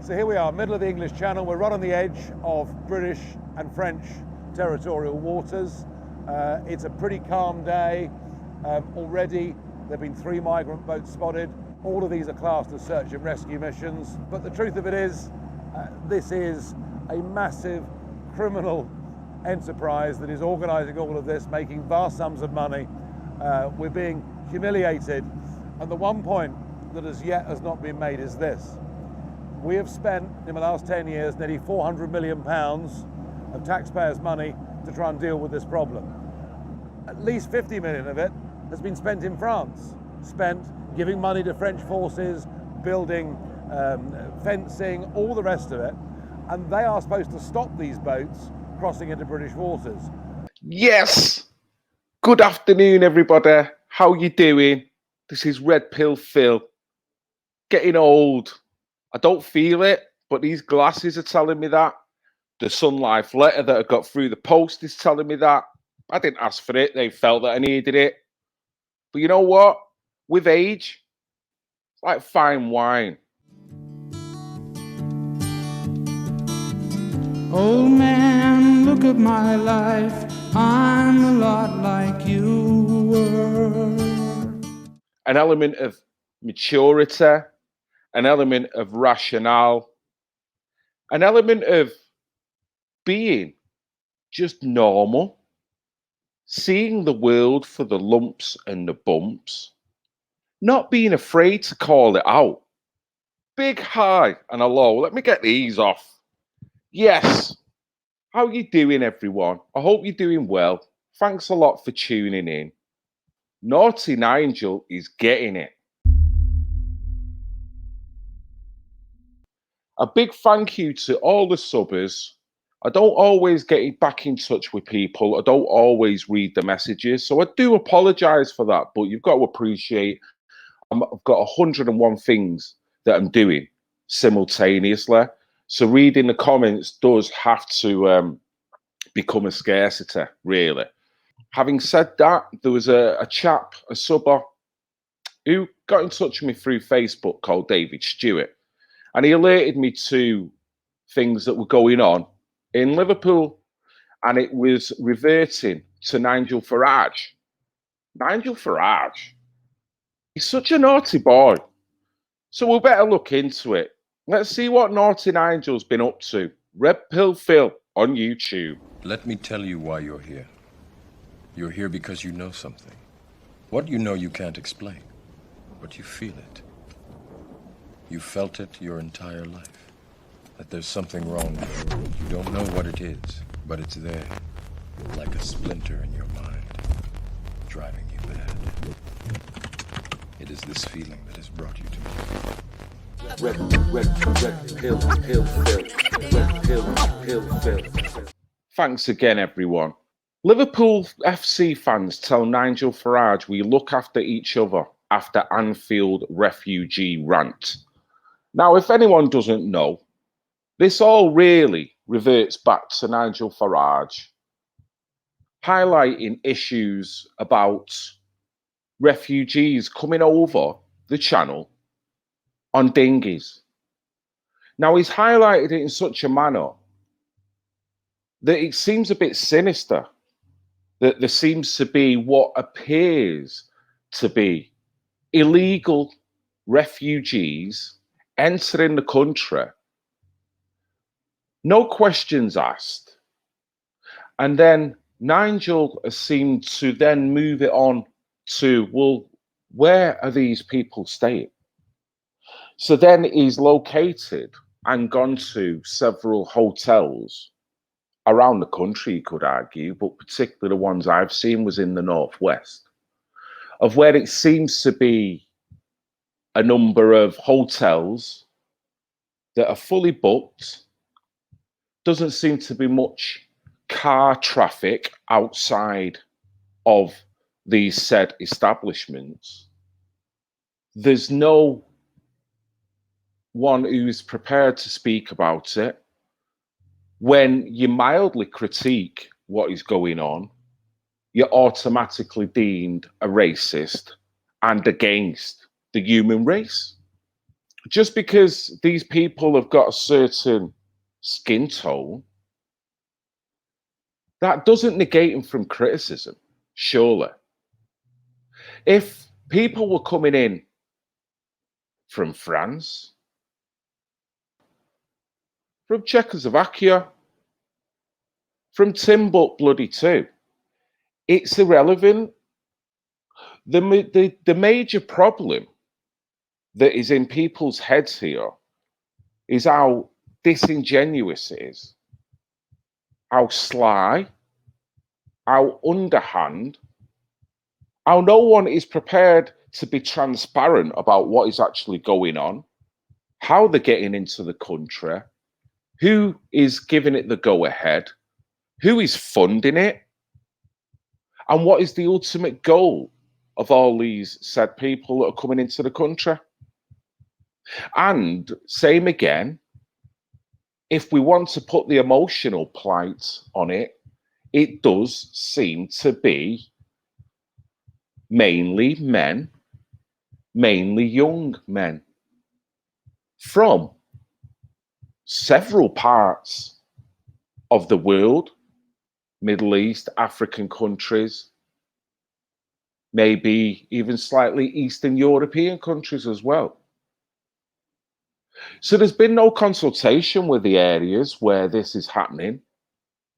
So here we are, middle of the English Channel. We're right on the edge of British and French territorial waters. It's a pretty calm day. Already there have been 3 migrant boats spotted. All of these are classed as search and rescue missions. But the truth of it is, this is a massive criminal enterprise that is organising all of this, making vast sums of money. We're being humiliated. And the one point that as yet has not been made is this. We have spent in the last 10 years nearly £400 million of taxpayers' money to try and deal with this problem. At least 50 million of it has been spent in France, spent giving money to French forces, building fencing, all the rest of it, and they are supposed to stop these boats crossing into British waters. Yes! Good afternoon, everybody. How you doing? This is Red Pill Phil. Getting old. I don't feel it, but these glasses are telling me that. The Sun Life letter that I got through the post is telling me that. I didn't ask for it. They felt that I needed it. But you know what? With age, it's like fine wine. Old man, look at my life. I'm a lot like you were. An element of maturity, an element of rationale, an element of being just normal, seeing the world for the lumps and the bumps, not being afraid to call it out. Big hi and a low. Let me get these off. Yes. How you doing, everyone? I hope you're doing well. Thanks a lot for tuning in. Naughty Nigel is getting it. A big thank you to all the subbers. I don't always get back in touch with people. I don't always read the messages. So I do apologise for that. But you've got to appreciate I've got 101 things that I'm doing simultaneously. So reading the comments does have to become a scarcity, really. Having said that, there was a chap, a subber, who got in touch with me through Facebook called David Stewart. And he alerted me to things that were going on in Liverpool. And it was reverting to Nigel Farage. Nigel Farage. He's such a naughty boy. So we'll better look into it. Let's see what naughty Nigel's been up to. Red Pill Phil on YouTube. Let me tell you why you're here. You're here because you know something. What you know you can't explain, but you feel it. You felt it your entire life, that there's something wrong with you. You don't know what it is, but it's there, like a splinter in your mind, driving you mad. It is this feeling that has brought you to me. Red Pill. Thanks again, everyone. Liverpool FC fans tell Nigel Farage we look after each other after Anfield refugee rant. Now, if anyone doesn't know, this all really reverts back to Nigel Farage highlighting issues about refugees coming over the channel on dinghies. Now, he's highlighted it in such a manner that it seems a bit sinister, that there seems to be what appears to be illegal refugees entering the country, no questions asked. And then Nigel seemed to then move it on to, well, where are these people staying? So then he's located and gone to several hotels around the country, you could argue, but particularly the ones I've seen was in the northwest, of where it seems to be a number of hotels that are fully booked. Doesn't seem to be much car traffic outside of these said establishments. There's no one who's prepared to speak about it. When you mildly critique what is going on, you're automatically deemed a racist and against the human race. just because these people have got a certain skin tone, that doesn't negate them from criticism, surely. If people were coming in from France, from Czechoslovakia, from Timbuktu, it's irrelevant. The major problem that is in people's heads here is how disingenuous it is, how sly, how underhand, how no one is prepared to be transparent about what is actually going on, how they're getting into the country, who is giving it the go-ahead, who is funding it, and what is the ultimate goal of all these said people that are coming into the country. And same again, if we want to put the emotional plight on it, it does seem to be mainly men, mainly young men from several parts of the world, Middle East, African countries, maybe even slightly Eastern European countries as well. So there's been no consultation with the areas where this is happening.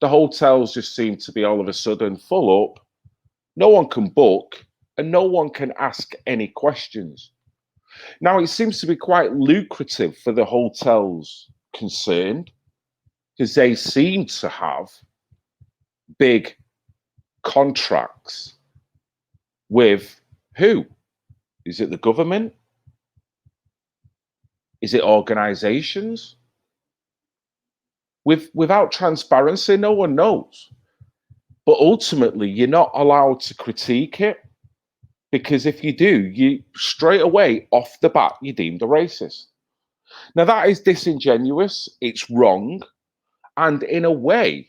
The hotels just seem to be all of a sudden full up. No one can book and no one can ask any questions. Now, it seems to be quite lucrative for the hotels concerned because they seem to have big contracts with who? Is it the government? Is it organizations? Without transparency, no one knows. But ultimately, you're not allowed to critique it because if you do, you straight away off the bat, you're deemed a racist. Now, that is disingenuous. It's wrong. And in a way,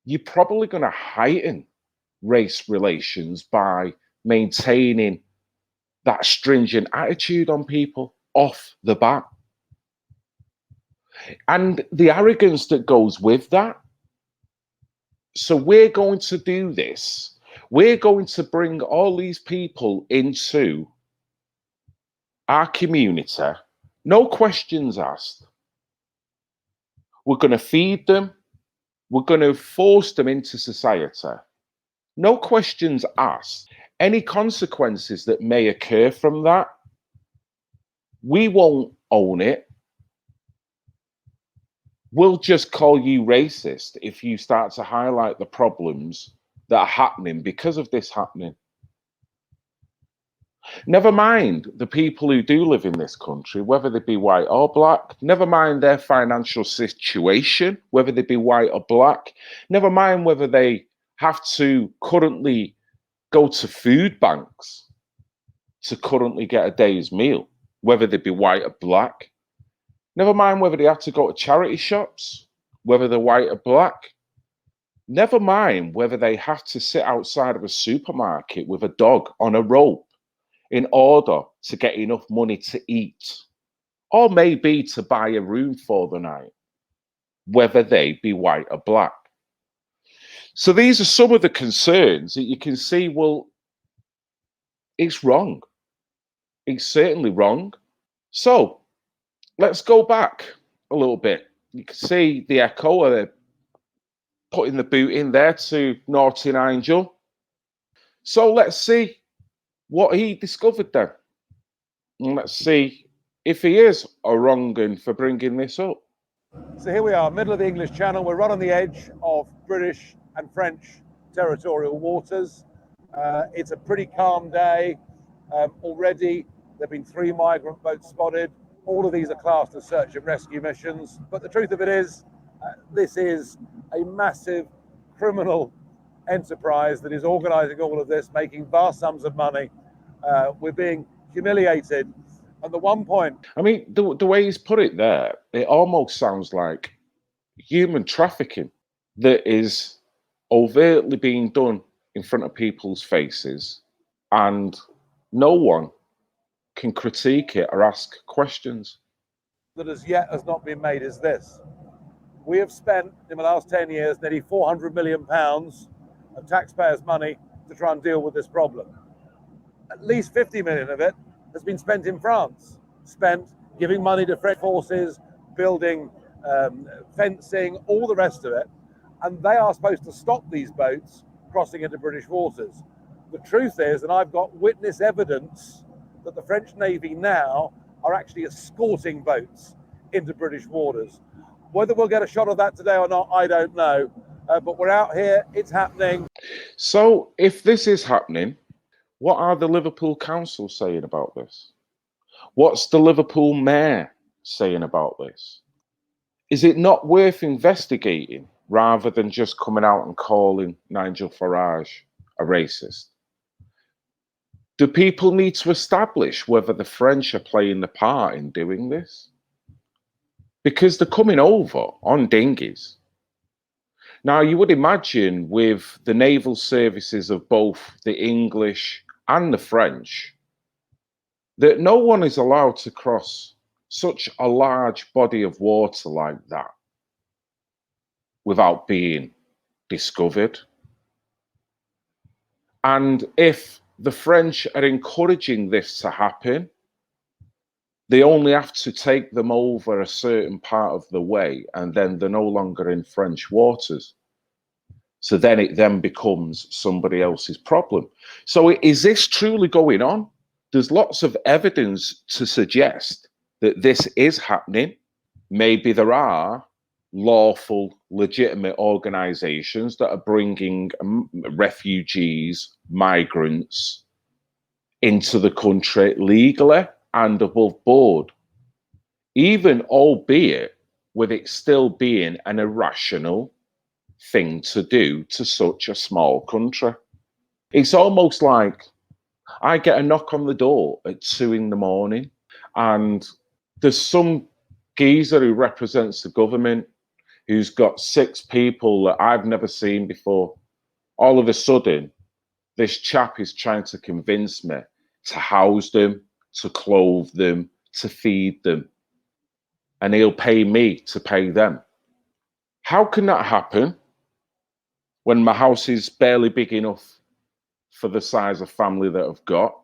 you're probably going to heighten race relations by maintaining that stringent attitude on people off the bat. And the arrogance that goes with that. So we're going to do this. We're going to bring all these people into our community. No questions asked. We're going to feed them. We're going to force them into society. No questions asked. Any consequences that may occur from that, we won't own it. We'll just call you racist if you start to highlight the problems that are happening because of this happening. Never mind the people who do live in this country, whether they be white or black. Never mind their financial situation, whether they be white or black. Never mind whether they have to currently go to food banks to currently get a day's meal, whether they be white or black. Never mind whether they have to go to charity shops, whether they're white or black. Never mind whether they have to sit outside of a supermarket with a dog on a rope in order to get enough money to eat, or maybe to buy a room for the night, whether they be white or black. So these are some of the concerns that you can see, well, it's wrong. It's certainly wrong. So let's go back a little bit. You can see the echo of it putting the boot in there to naughty Nigel. So let's see what he discovered then. And let's see if he is a wrong un for bringing this up. So here we are, middle of the English Channel. We're right on the edge of British and French territorial waters. It's a pretty calm day. Already there have been 3 migrant boats spotted. All of these are classed as search and rescue missions. But the truth of it is, this is a massive criminal enterprise that is organising all of this, making vast sums of money. We're being humiliated. And the one point... I mean, the way he's put it there, it almost sounds like human trafficking that is overtly being done in front of people's faces, and no one can critique it or ask questions. That as yet has not been made is this. We have spent in the last 10 years nearly £400 million of taxpayers' money to try and deal with this problem. At least 50 million of it has been spent in France, spent giving money to French forces, building fencing, all the rest of it. And they are supposed to stop these boats crossing into British waters. The truth is, and I've got witness evidence, that the French Navy now are actually escorting boats into British waters. Whether we'll get a shot of that today or not, I don't know. But we're out here, it's happening. So if this is happening, what are the Liverpool Council saying about this? What's the Liverpool Mayor saying about this? Is it not worth investigating rather than just coming out and calling Nigel Farage a racist? Do people need to establish whether the French are playing the part in doing this? Because they're coming over on dinghies. Now, you would imagine with the naval services of both the English and the French, that no one is allowed to cross such a large body of water like that without being discovered. And if the French are encouraging this to happen, they only have to take them over a certain part of the way, and then they're no longer in French waters. So then it then becomes somebody else's problem. So is this truly going on? There's lots of evidence to suggest that this is happening. Maybe there are lawful, legitimate organizations that are bringing refugees, migrants into the country legally and above board, even albeit with it still being an irrational thing to do to such a small country. It's almost like I get a knock on the door at 2 a.m. and there's some geezer who represents the government who's got 6 people that I've never seen before. All of a sudden, this chap is trying to convince me to house them, to clothe them, to feed them, and he'll pay me to pay them. How can that happen when my house is barely big enough for the size of family that I've got?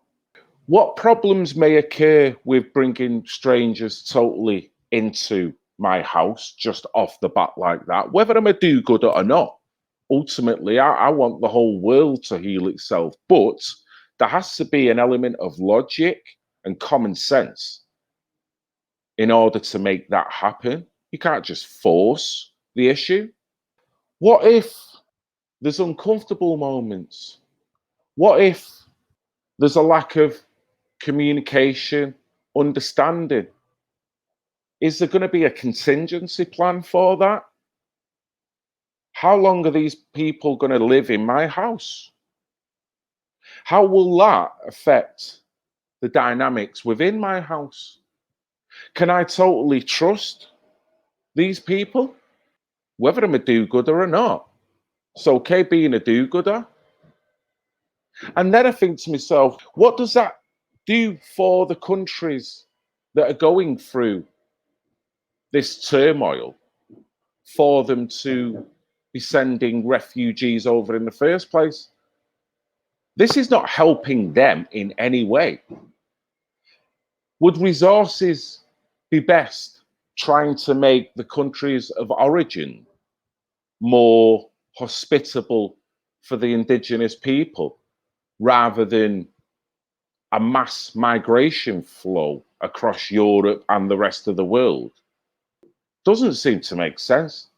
What problems may occur with bringing strangers totally into my house just off the bat like that, whether I'm a do-gooder or not? Ultimately, I want the whole world to heal itself, but there has to be an element of logic and common sense in order to make that happen. You can't just force the issue. What if there's uncomfortable moments? What if there's a lack of communication, understanding? Is there going to be a contingency plan for that? How long are these people going to live in my house? How will that affect the dynamics within my house? Can I totally trust these people? Whether I'm a do-gooder or not. It's okay being a do-gooder. And then I think to myself, what does that do for the countries that are going through this turmoil for them to be sending refugees over in the first place? This is not helping them in any way. Would resources be best trying to make the countries of origin more hospitable for the indigenous people rather than a mass migration flow across Europe and the rest of the world? Doesn't seem to make sense.